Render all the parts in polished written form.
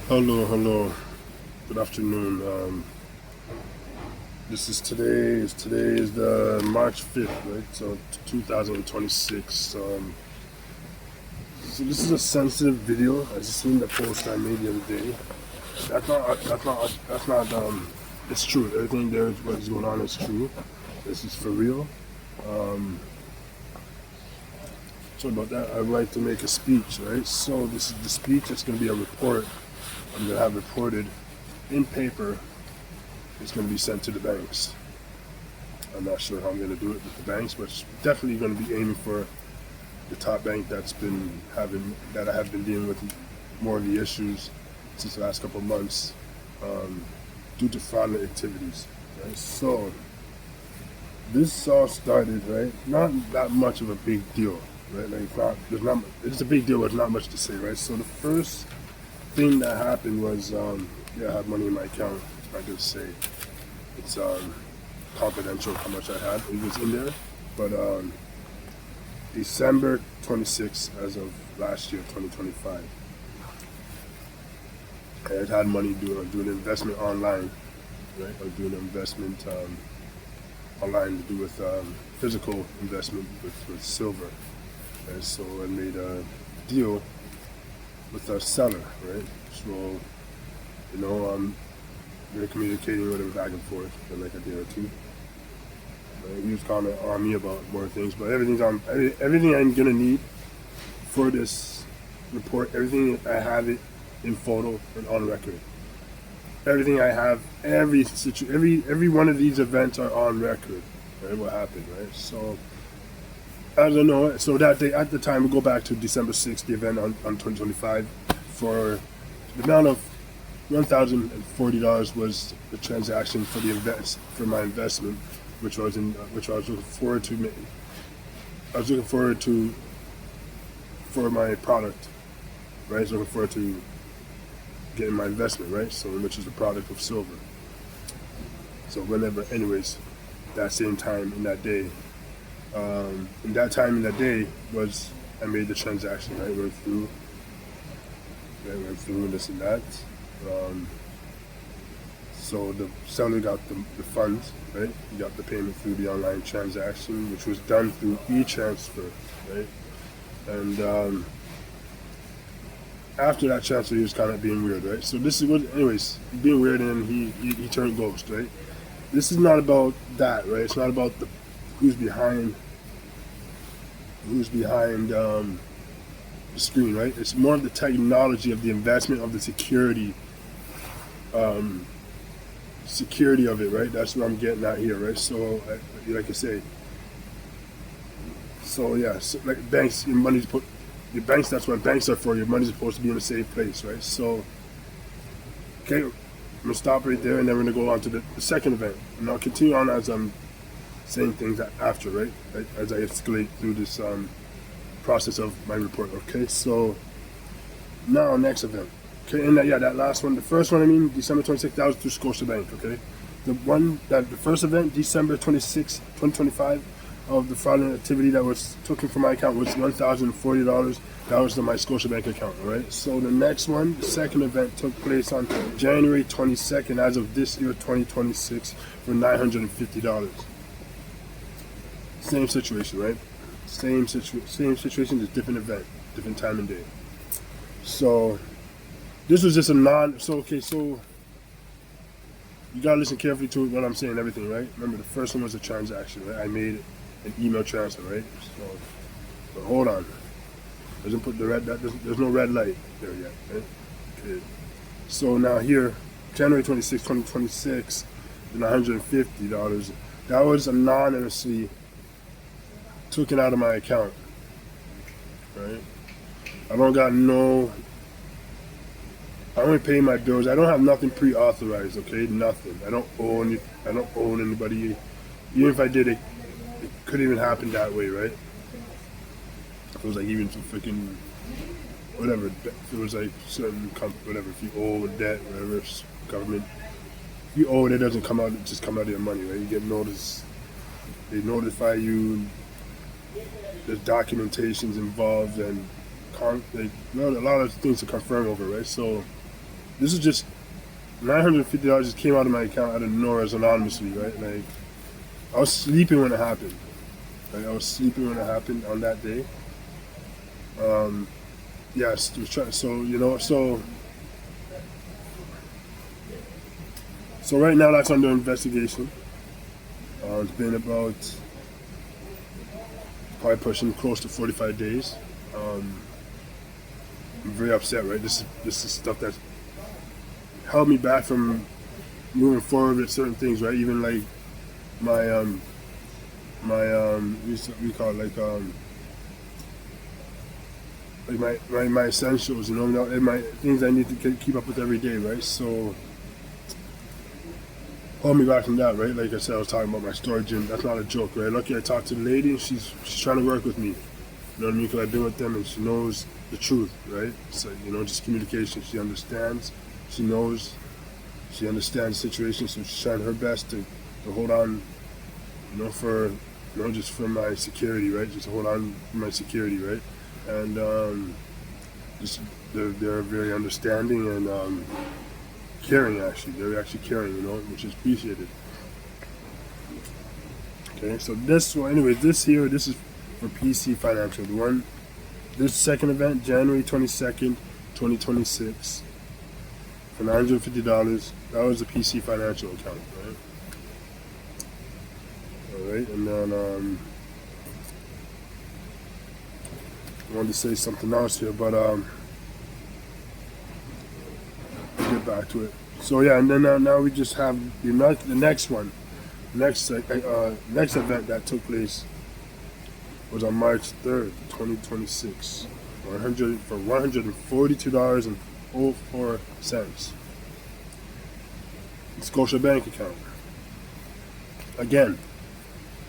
Hello. Good afternoon. This is today is the March 5th, right? So 2026. So this is a sensitive video. I just seen the post I made the other day. That's not. It's true. Everything there, what is going on is true. This is for real. Um, so about that, I'd like to make a speech, right? So this is the speech. It's going to be a report. I'm going to have reported in paper. It's going to be sent to the banks. I'm not sure how I'm going to do it with the banks, but it's definitely going to be aiming for the top bank that I have been dealing with more of the issues since the last couple of months due to fraudulent activities. Right? So this all started, right? Not that much of a big deal, right? Like it's a big deal, but not much to say, right? So the first thing that happened was, I had money in my account. I could say it's confidential how much I had. It was in there, but December 26th, as of last year, 2025, I had money doing an investment online, right? I was doing an investment online to do with physical investment with silver, and so I made a deal with a seller, right? So, we're communicating with him back and forth for like a day or two. He was comment on me about more things, but everything I'm gonna need for this report, everything I have it in photo and on record. Everything I have, every one of these events are on record. Right? What happened, right? So I don't know. So that day at the time, we go back to December 6th, the event on 2025, for the amount of $1,040 was the transaction for my investment, which I was looking forward to. I was looking forward to for my product, right? I was looking forward to getting my investment, right? So which is the product of silver. So anyways, that same time in that day, was I made the transaction. Right, went through this and that. So the seller got the funds, right? He got the payment through the online transaction, which was done through e-transfer, right? And after that transfer, he was kind of being weird, right? So this is what, anyways, being weird, and he turned ghost, right? This is not about that, right? It's not about who's behind the screen, right? It's more of the technology of the investment, of the security of it, right? That's what I'm getting at here, right? So, like I say, so yeah, so like banks, your banks. That's what banks are for. Your money's supposed to be in a safe place, right? So, okay, I'm gonna stop right there, and then we're gonna go on to the second event, and I'll continue on as I'm saying things after, right? As I escalate through this process of my report. Okay, so now next event. Okay, and that last one, the first one, December 26th, that was through Scotiabank. Okay, the first event, December 26th, 2025, of the fraudulent activity that was taken from my account was $1,040. That was in my Scotiabank account. All right. So the next one, the second event, took place on January 22nd, as of this year, 2026, for $950. Same situation, right? Same situation, just different event, different time and day. So this was just so you gotta listen carefully to what I'm saying, everything, right? Remember, the first one was a transaction, right? I made an email transfer, right? So, but hold on. There's no red light there yet, right? Okay. So now here, January 26, 2026, the $950, that was anonymously taken out of my account, right? I only pay my bills. I don't have nothing pre-authorized, okay? Nothing. I don't own anybody. Even if I did, it could even happen that way, right? It was like even some freaking whatever. If it was like certain whatever. If you owe a debt, whatever, government. If you owe it, it doesn't come out. It just come out of your money, right? You get notice. They notify you. There's documentations involved, and a lot of things to confirm over, right? So this is just $950 just came out of my account out of nowhere anonymously, right? Like, I was sleeping when it happened. Like, I was sleeping when it happened on that day. Yes, so right now that's under investigation. It's been about probably pushing close to 45 days. I'm very upset, right? This is stuff that's held me back from moving forward with certain things, right? Even like my we call it like my essentials, you know, and my things I need to keep up with every day, right? So hold me back from that, right? Like I said, I was talking about my storage, and that's not a joke, right? Lucky I talked to the lady, and she's trying to work with me. You know what I mean? Because I've been with them, and she knows the truth, right? So, you know, just communication. She understands. She knows. She understands the situation, so she's trying her best to hold on, you know, just for my security, right? Just to hold on for my security, right? And just they're very understanding and caring, actually. They're actually caring, you know, which is appreciated. Okay, so this one, anyways, this is for PC Financial. This second event, January 22nd, 2026, for $950. That was the PC Financial account, right? Alright, and then I wanted to say something else here, but I'll get back to it. So yeah, and then now we just have the next one. Next event that took place was on March 3rd, 2026, for $142.04. Scotia Bank account. Again,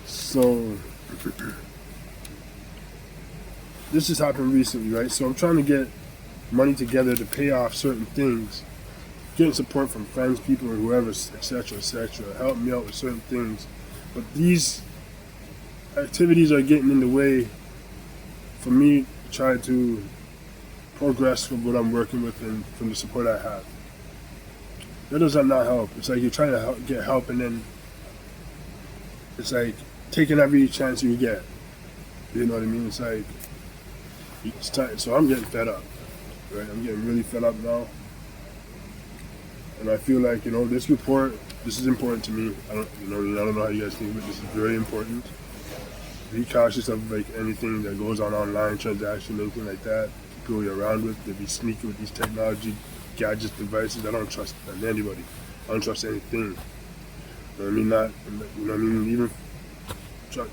so this has happened recently, right? So I'm trying to get money together to pay off certain things, getting support from friends, people, or whoever, etc., help me out with certain things. But these activities are getting in the way for me to try to progress from what I'm working with and from the support I have. That does not help. It's like you're trying to get help, and then it's like taking every chance you get. You know what I mean? It's like, it's time. So I'm getting fed up, right? I'm getting really fed up now. And I feel like, you know, this report, this is important to me. I don't know how you guys think, but this is very important. Be cautious of like anything that goes on online, transaction, anything like that. People you're around with, they be sneaky with these technology, gadgets, devices. I don't trust anybody. I don't trust anything. You know what I mean? You know what I mean? Even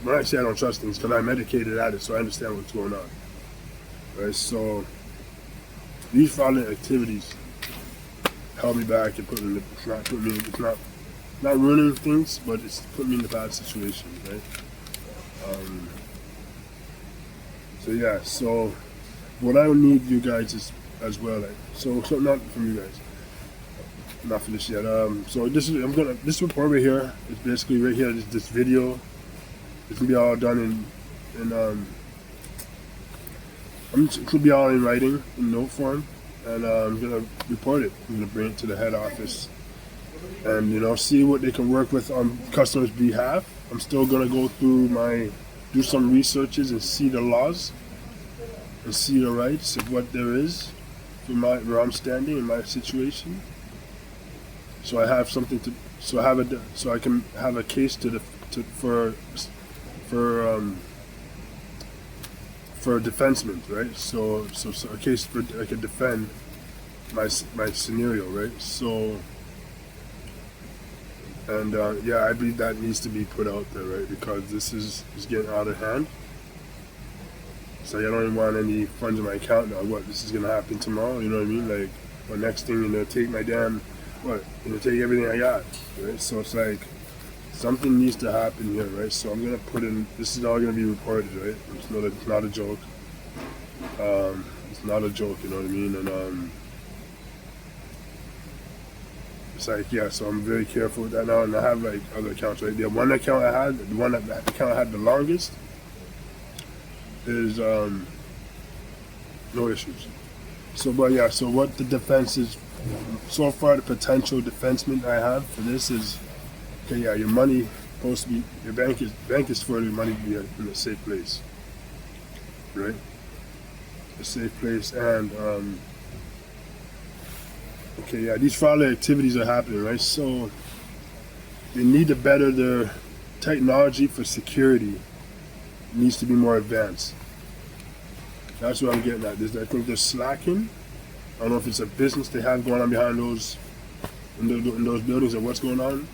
when I say I don't trust things, because I'm educated at it, so I understand what's going on. Right? So these fraudulent activities held me back and it's not ruining things, but it's put me in a bad situation, right? So yeah, so what I would need you guys is as well, like, so not from you guys, not for this yet. So this report right here is basically right here. This video, it's gonna be all done in it could be all in writing, in note form, and I'm gonna report it. I'm gonna bring it to the head office, and, you know, see what they can work with on customers' behalf. I'm still gonna go through do some researches and see the laws and see the rights of what there is for where I'm standing in my situation. So I have something so I can have a case for defensemen, right? So a case for I can defend my scenario, right? So. And yeah, I believe that needs to be put out there, right? Because this is getting out of hand. So I don't even want any funds in my account now. What, this is gonna happen tomorrow? You know what I mean? Like, well, next thing, you know, take my take everything I got, right? So it's like something needs to happen here, right? So I'm gonna put in. This is all gonna be reported, right? It's not a joke. It's not a joke. You know what I mean? And it's like, yeah, so I'm very careful with that now, and I have like other accounts, right? The one account I had, account I had the longest is no issues. So, but yeah, so what the defense is So far, the potential defenseman I have for this is, okay, yeah, your money supposed to be, your bank is for your money to be in a safe place, right? A safe place, and okay, yeah, these fraud activities are happening, right? So they need to better their technology for security. It needs to be more advanced. That's what I'm getting at. I think they're slacking. I don't know if it's a business they have going on behind those in those buildings or what's going on.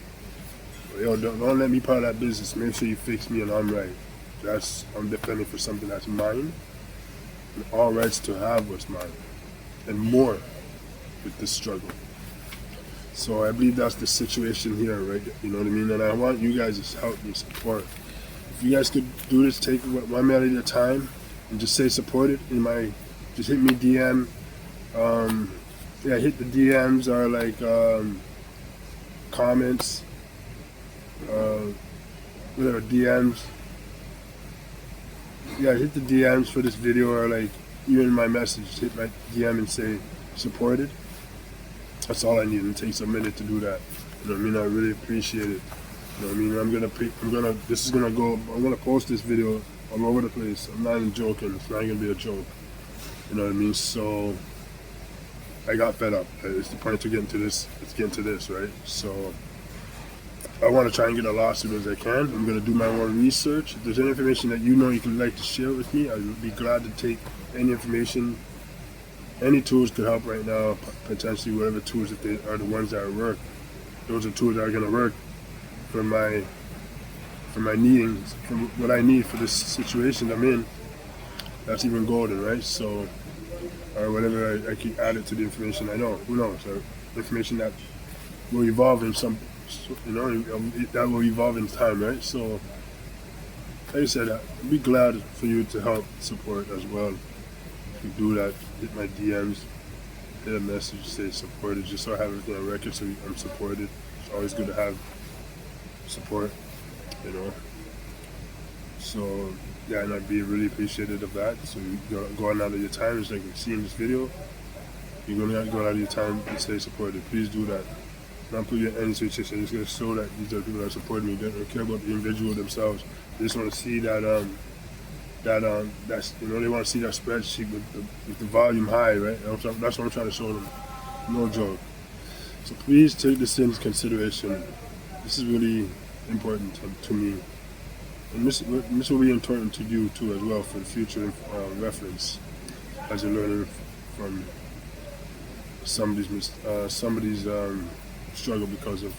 But yo, don't let me part of that business. Make sure you fix me and I'm right. I'm defending for something that's mine, and all rights to have what's mine, and more with this struggle. So I believe that's the situation here, right? You know what I mean? And I want you guys to help me support. If you guys could do this, take 1 minute at a time, and just say support it just hit me DM. Hit the DMs or like comments, whatever DMs. Yeah, hit the DMs for this video, or like even my message, hit my DM and say supported. That's all I need. It takes a minute to do that. You know what I mean? I really appreciate it. You know what I mean? I'm gonna post this video all over the place. I'm not even joking. It's not gonna be a joke. You know what I mean? So I got fed up. It's the point to get into this. Let's get into this, right? So I want to try and get a lawsuit as I can. I'm going to do my own research. If there's any information that you can like to share with me, I would be glad to take any information. Any tools could help right now, potentially whatever tools, if they are the ones that work. Those are tools that are going to work for my needings, for what I need for this situation I'm in. That's even golden, right? So, or whatever I keep added to the information I know. Who knows? Or information that will evolve in that will evolve in time, right? So, like I said, I'd be glad for you to help support as well. If you do that, hit my DMs, hit a message, say supported, just so I have everything on record so I'm supported. It's always good to have support, you know. So, yeah, and I'd be really appreciative of that. So you're going out of your time, just like you see in this video, you're going to go out of your time and stay supported. Please do that. Don't put you in any situation. It's going to show that these are people that support me. They don't care about the individual themselves. They just want to see they want to see that spreadsheet with the volume high, right? That's what I'm trying to show them. No joke. So please take this into consideration. This is really important to me. And this will be important to you too as well for the future reference as you're learning from somebody's struggle because of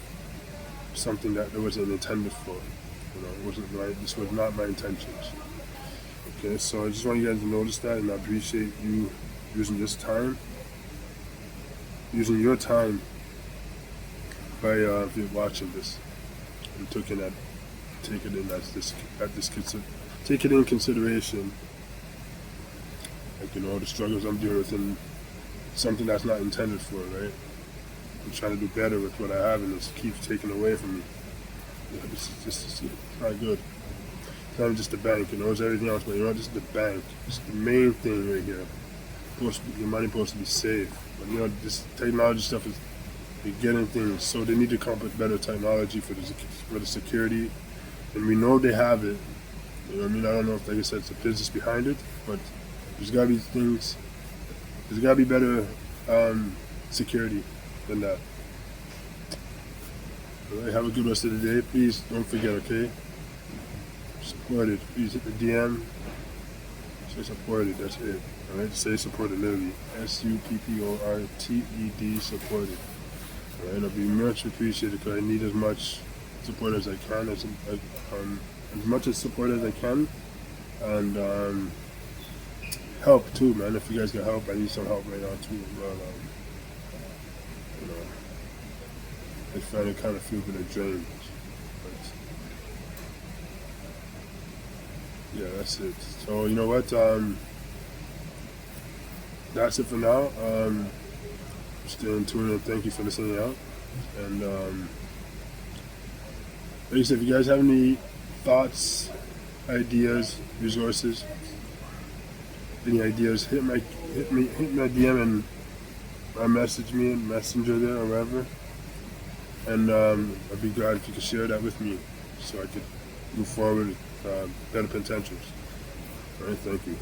something that wasn't intended for. You know, it wasn't right. This was not my intentions. Okay, so I just want you guys to notice that, and I appreciate you using your time by if you're watching this and take it in consideration, like, you know, the struggles I'm dealing with and something that's not intended for, right? I'm trying to do better with what I have, and this keeps taken away from me. You know, this is just not good. It's not just the bank, you know, it's everything else, but you know, this is the bank. It's the main thing right here. Your money's supposed to be safe, but you know, this technology stuff is getting things. So they need to come up with better technology for the security. And we know they have it. You know what I mean? I don't know if, like I said, it's a business behind it, but there's got to be things. There's got to be better security than that. All right, have a good rest of the day. Please don't forget, okay? Supported. Please hit the DM. Say supported. That's it. All right. Say supported. Literally. SUPPORTED. Supported. All right. I'll be much appreciated because I need as much support as I can, as much as support as I can, and help too, man. If you guys can help, I need some help right now too. Well, you know, I find it kind of feel a bit drained, but yeah, that's it. So you know what? That's it for now. Stay tuned and thank you for listening out. And like I said, if you guys have any thoughts, ideas, resources, any ideas, hit my DM and or message me in Messenger there or wherever. And I'd be glad if you could share that with me so I could move forward with better potentials. All right, thank you.